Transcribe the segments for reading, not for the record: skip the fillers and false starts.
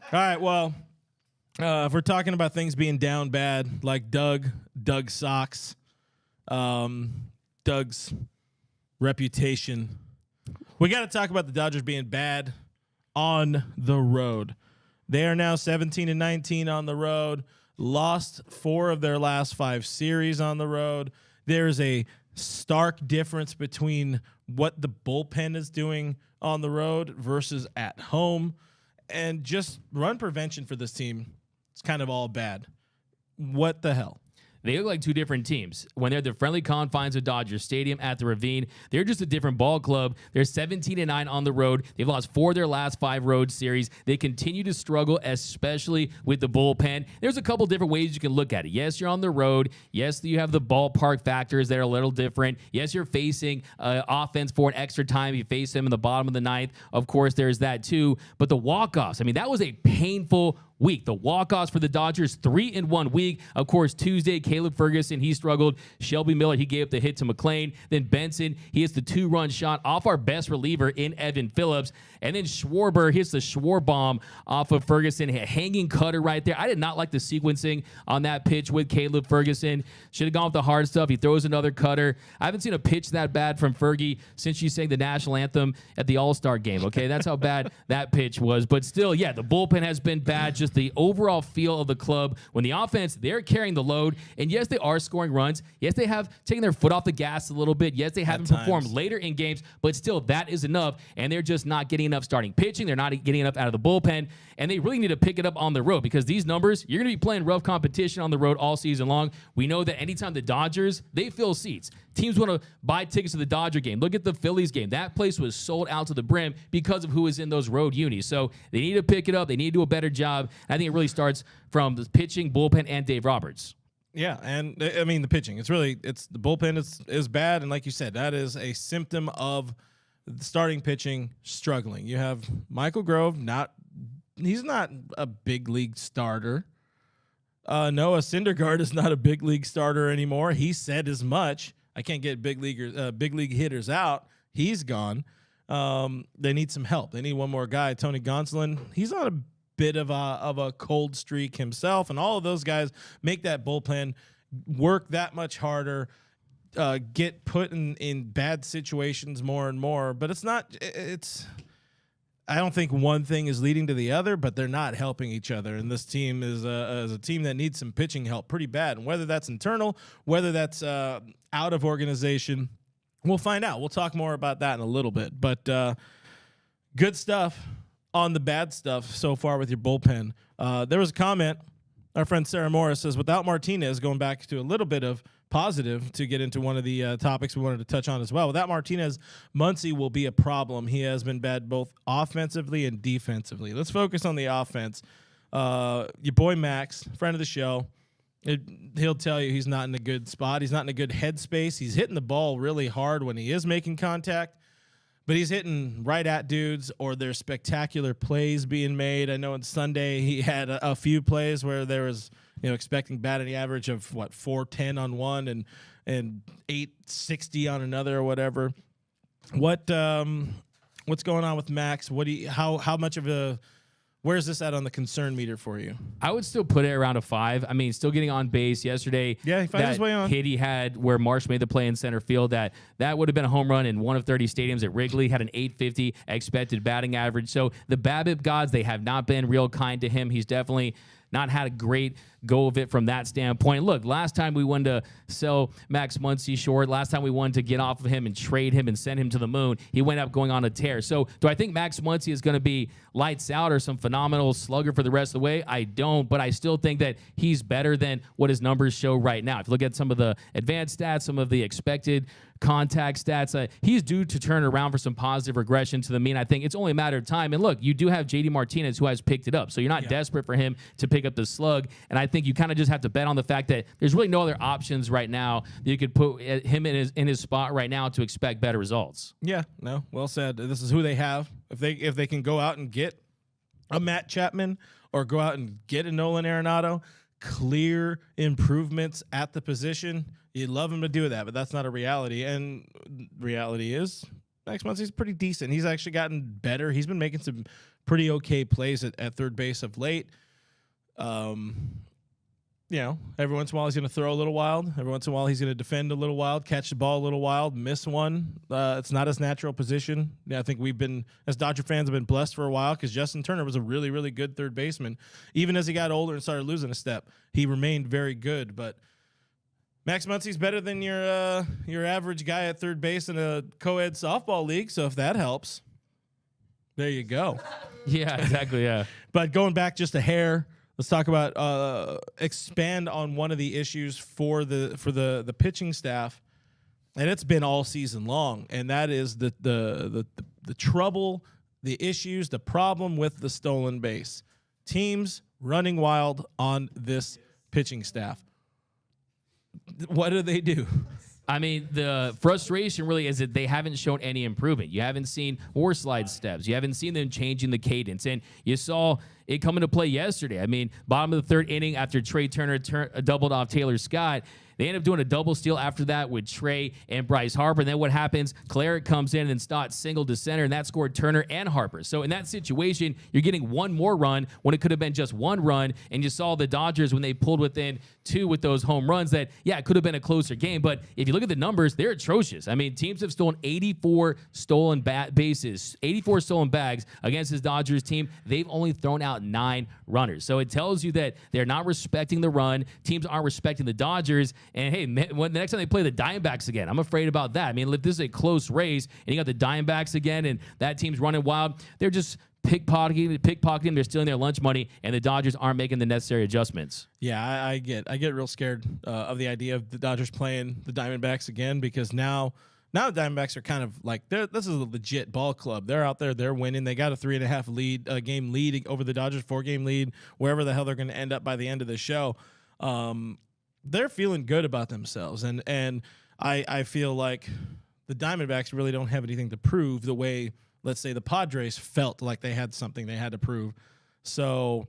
All right, well, if we're talking about things being down bad, like Doug socks, Doug's reputation, we got to talk about the Dodgers being bad on the road. They are now 17-19 on the road, lost 4 of their last 5 series on the road. There's a stark difference between what the bullpen is doing on the road versus at home. And just run prevention for this team, it's kind of all bad. What the hell? They look like two different teams. When they're at the friendly confines of Dodger Stadium at the Ravine, they're just a different ball club. They're 17-9 on the road. They've lost 4 of their last 5 road series. They continue to struggle, especially with the bullpen. There's a couple different ways you can look at it. Yes, you're on the road. Yes, you have the ballpark factors that are a little different. Yes, you're facing offense for an extra time. You face them in the bottom of the ninth. Of course, there's that too. But the walk-offs, I mean, that was a painful week. The walk-offs for the Dodgers, 3-1 week. Of course, Tuesday, Caleb Ferguson, he struggled. Shelby Miller, he gave up the hit to McClain. Then Benson, he hits the 2-run shot off our best reliever in Evan Phillips. And then Schwarber hits the Schwar bomb off of Ferguson. A hanging cutter right there. I did not like the sequencing on that pitch with Caleb Ferguson. Should have gone with the hard stuff. He throws another cutter. I haven't seen a pitch that bad from Fergie since she sang the national anthem at the All-Star game. Okay, that's how bad that pitch was. But still, yeah, the bullpen has been bad. Just the overall feel of the club. When the offense, they're carrying the load. And yes, they are scoring runs. Yes, they have taken their foot off the gas a little bit. Yes, they haven't performed later in games, but still, that is enough. And they're just not getting enough starting pitching. They're not getting enough out of the bullpen. And they really need to pick it up on the road because these numbers, you're going to be playing rough competition on the road all season long. We know that anytime the Dodgers, they fill seats. Teams want to buy tickets to the Dodger game. Look at the Phillies game. That place was sold out to the brim because of who is in those road unis. So they need to pick it up. They need to do a better job. I think it really starts from the pitching, bullpen, and Dave Roberts. Yeah, and I mean the pitching. It's the bullpen is bad, and like you said, that is a symptom of the starting pitching struggling. You have Michael Grove, he's not a big league starter. Noah Syndergaard is not a big league starter anymore. He said as much. I can't get big league hitters out. He's gone. They need some help. They need one more guy. Tony Gonsolin, he's on a bit of a cold streak himself, and all of those guys make that bullpen work that much harder, get put in bad situations more and more. But I don't think one thing is leading to the other, but they're not helping each other. And this team is a team that needs some pitching help pretty bad. And whether that's internal, whether that's out of organization, we'll find out. We'll talk more about that in a little bit. But good stuff on the bad stuff so far with your bullpen. There was a comment. Our friend Sarah Morris says, without Martinez, going back to a little bit of positive to get into one of the topics we wanted to touch on as well. Without Martinez, Muncy will be a problem. He has been bad both offensively and defensively. Let's focus on the offense. Your boy Max, friend of the show, he'll tell you he's not in a good spot. He's not in a good headspace. He's hitting the ball really hard when he is making contact, but he's hitting right at dudes, or there's spectacular plays being made. I know on Sunday he had a few plays where there was, expecting batting average of 410 on one and 860 on another or whatever. What's going on with Max? How much of a Where's this at on the concern meter for you? I would still put it around a 5. I mean, still getting on base yesterday. Yeah, he finds his way on. Hit he had where Marsh made the play in center field, that would have been a home run in one of 30 stadiums at Wrigley. Had an 850 expected batting average. So the BABIP gods, they have not been real kind to him. He's definitely not had a great go of it from that standpoint. Look, last time we wanted to sell Max Muncy short, last time we wanted to get off of him and trade him and send him to the moon, he went up going on a tear. So do I think Max Muncy is going to be lights out or some phenomenal slugger for the rest of the way? I don't, but I still think that he's better than what his numbers show right now. If you look at some of the advanced stats, some of the expected contact stats, he's due to turn around for some positive regression to the mean. I think it's only a matter of time. And look, you do have JD Martinez who has picked it up, so you're not desperate for him to pick up the slug. And I think you kind of just have to bet on the fact that there's really no other options right now that you could put him in his spot right now to expect better results. Yeah, no, well said. This is who they have. If they can go out and get a Matt Chapman or go out and get a Nolan Arenado, clear improvements at the position, you'd love him to do that, but that's not a reality. And reality is Max Muncy's pretty decent. He's actually gotten better. He's been making some pretty okay plays at third base of late. Every once in a while he's going to throw a little wild. Every once in a while he's going to defend a little wild, catch the ball a little wild, miss one. It's not his natural position. I think we've been, as Dodger fans, have been blessed for a while because Justin Turner was a really, really good third baseman. Even as he got older and started losing a step, he remained very good. But Max Muncy's better than your average guy at third base in a co-ed softball league. So if that helps, there you go. Yeah, exactly. Yeah. But going back just a hair. Let's talk about expand on one of the issues for the pitching staff, and it's been all season long, and that is the trouble, the issues, the problem with the stolen base. Teams running wild on this pitching staff. What do they do? I mean, the frustration really is that they haven't shown any improvement. You haven't seen more slide steps. You haven't seen them changing the cadence. And you saw it come into play yesterday. I mean, bottom of the third inning after Trey Turner doubled off Taylor Scott, they end up doing a double steal after that with Trey and Bryce Harper. And then what happens? Claret comes in and Stott singled to center, and that scored Turner and Harper. So in that situation, you're getting one more run when it could have been just one run. And you saw the Dodgers when they pulled within 2 with those home runs that, yeah, it could have been a closer game. But if you look at the numbers, they're atrocious. I mean, teams have stolen 84 stolen bases, 84 stolen bags against this Dodgers team. They've only thrown out 9 runners. So it tells you that they're not respecting the run. Teams aren't respecting the Dodgers. And hey, when the next time they play the Diamondbacks again, I'm afraid about that. I mean, if this is a close race and you got the Diamondbacks again and that team's running wild, they're just pickpocketing. They're stealing their lunch money, and the Dodgers aren't making the necessary adjustments. Yeah, I get real scared of the idea of the Dodgers playing the Diamondbacks again because now the Diamondbacks are kind of like this is a legit ball club. They're out there, they're winning. They got a 3.5 game lead over the Dodgers, 4-game lead, wherever the hell they're going to end up by the end of the show. They're feeling good about themselves, and I feel like the Diamondbacks really don't have anything to prove the way, let's say, the Padres felt like they had something they had to prove. So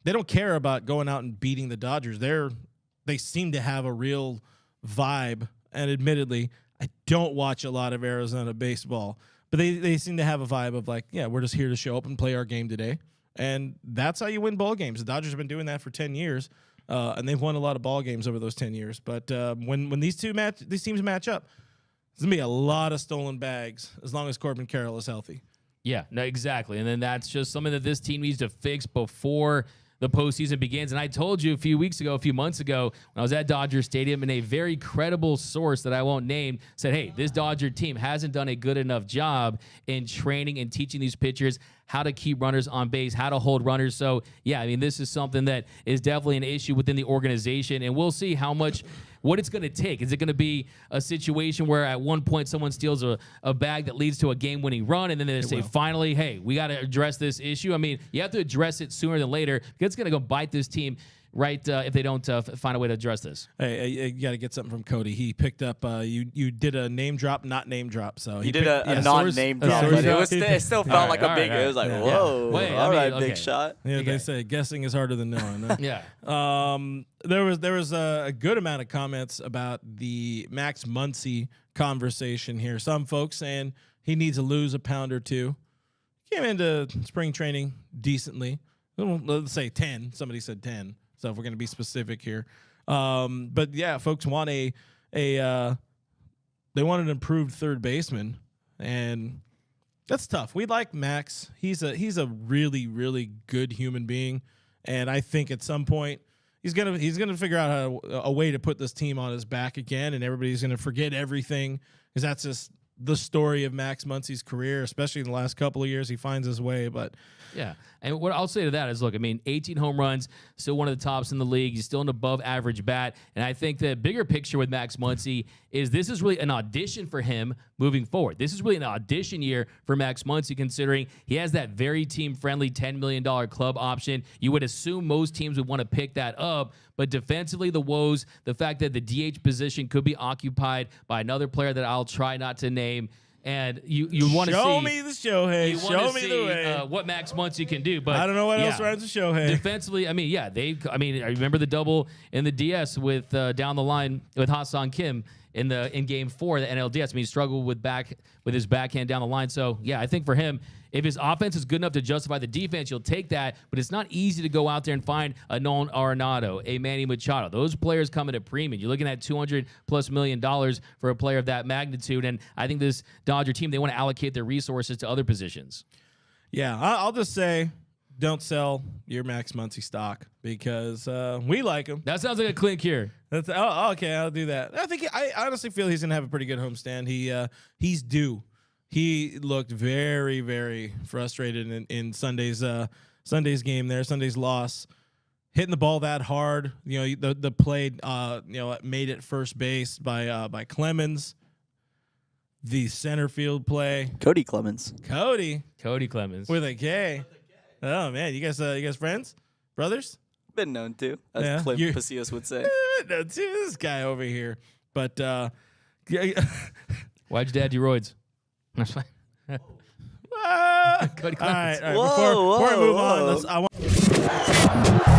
they don't care about going out and beating the Dodgers. They seem to have a real vibe, and admittedly, I don't watch a lot of Arizona baseball, but they seem to have a vibe of like, yeah, we're just here to show up and play our game today. And that's how you win ball games. The Dodgers have been doing that for 10 years. And they've won a lot of ball games over those 10 years. But when these teams match up, there's going to be a lot of stolen bags as long as Corbin Carroll is healthy. Yeah, no, exactly. And then that's just something that this team needs to fix before the postseason begins. And I told you a few months ago, when I was at Dodger Stadium, and a very credible source that I won't name said, hey, this Dodger team hasn't done a good enough job in training and teaching these pitchers how to keep runners on base, how to hold runners. So, yeah, I mean, this is something that is definitely an issue within the organization, and we'll see what it's going to take. Is it going to be a situation where at one point someone steals a bag that leads to a game-winning run, and then they say, finally, hey, we got to address this issue? I mean, you have to address it sooner than later because it's going to go bite this team right if they don't find a way to address this. Hey, you got to get something from Cody. He picked up, you did a name drop, not name drop. So he did a non-name drop, but it still felt like a big, it was like, whoa, Wait, all right, okay. big shot. Yeah, they say guessing is harder than knowing. Huh? Yeah. There was a good amount of comments about the Max Muncy conversation here. Some folks saying he needs to lose a pound or 2. Came into spring training decently. Let's say 10. Somebody said 10. So if we're going to be specific here. But yeah, folks want they want an improved third baseman, and that's tough. We like Max. He's a really, really good human being, and I think at some point he's gonna figure out a way to put this team on his back again, and everybody's gonna forget everything because that's just the story of Max Muncy's career, especially in the last couple of years. He finds his way, but yeah. And what I'll say to that is, look, I mean, 18 home runs, still one of the tops in the league. He's still an above average bat. And I think the bigger picture with Max Muncy is this is really an audition for him moving forward. This is really an audition year for Max Muncy, considering he has that very team-friendly $10 million club option. You would assume most teams would want to pick that up. But defensively, the woes, the fact that the DH position could be occupied by another player that I'll try not to name. And you want to see. Show me the Shohei. Show me the way. What Max Muncy can do. But I don't know what else runs the Shohei. Defensively, I mean, yeah, I remember the double in the DS with down the line with Hassan Kim in Game 4 of the NLDS. I mean, he struggled with his backhand down the line. So yeah, I think for him, if his offense is good enough to justify the defense, you'll take that. But it's not easy to go out there and find a Nolan Arenado, a Manny Machado. Those players come at a premium. You're looking at $200+ million for a player of that magnitude. And I think this Dodger team, they want to allocate their resources to other positions. Yeah, I'll just say, don't sell your Max Muncy stock because we like him. That sounds like a clean cure. Okay, I'll do that. I honestly feel he's gonna have a pretty good homestand. He's due. He looked very, very frustrated in Sunday's game there, Sunday's loss. Hitting the ball that hard, the play, made it first base by Clemens. The center field play, Cody Clemens with a K. Oh man, you guys friends, brothers? Been known to, as Clint Pasillas would say. No, this guy over here, but why'd your dad do roids? That's fine. Cody Clemens. All right. Before we move on, I want.